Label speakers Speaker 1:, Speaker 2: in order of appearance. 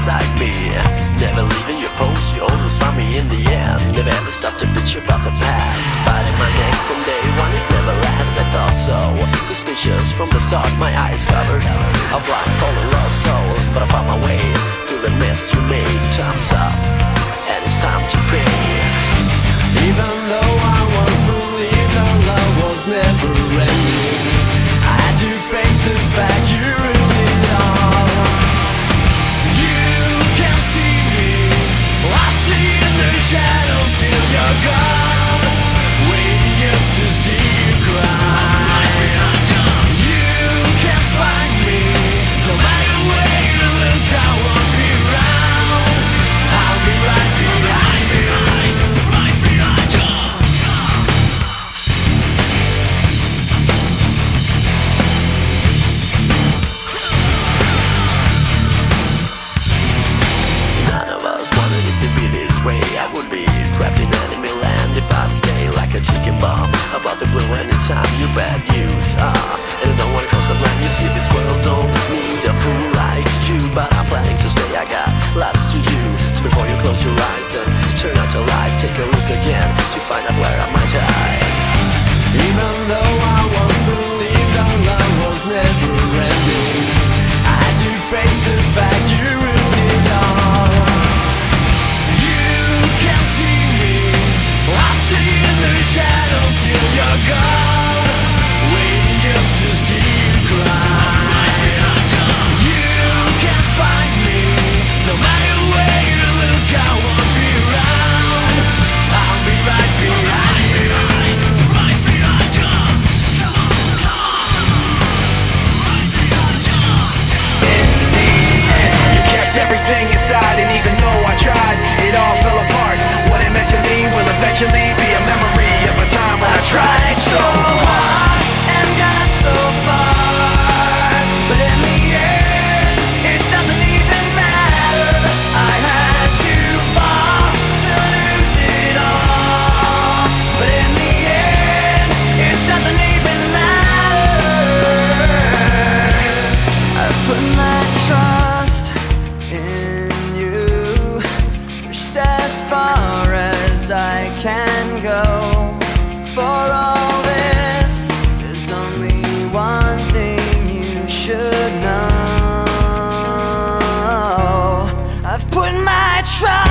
Speaker 1: beside me. Never leaving your post, you always find me in the end. Never ever stop to bitch about the past. Biting my neck from day one, it never lasts. I thought so, suspicious from the start. My eyes covered, a blind, fallen lost soul. But I found my way through the mess you made. Time's up, and it's time to pay. Even though I once believed our love was never ending, I had to face the fact you ruined it all. You can see me, lost in the shadows till you're gone, waiting just to see you cry. You can find me, no matter where you look, I won't be around. I'll be right behind you. I would be trapped in enemy land if I'd stay like a chicken bomb above the blue anytime you bad news. And no one comes to blame. You see, this world don't need a fool like you, but I'm planning to stay. I got lots to do. So before you close your eyes and turn out your light, take a look again to find out where I might die. Even though I once believed our love was never ending, I had to face the fact you ruined it all. Shadows till you're gone, waiting just to see you cry. You can't find me, no matter where you look, I won't be around. I'll be right behind you. Right behind you. Come on. Right behind you. In the end, you kept everything inside, and even though I tried, it all fell apart. What it meant to me will eventually be a memory of a time when I tried so hard and got so far, but in the end, it doesn't even matter. I had to fall to lose it all, but in the end, it doesn't even matter. I've put my trust in you, pushed as far as I can go. For all this, there's only one thing you should know. I've put my trust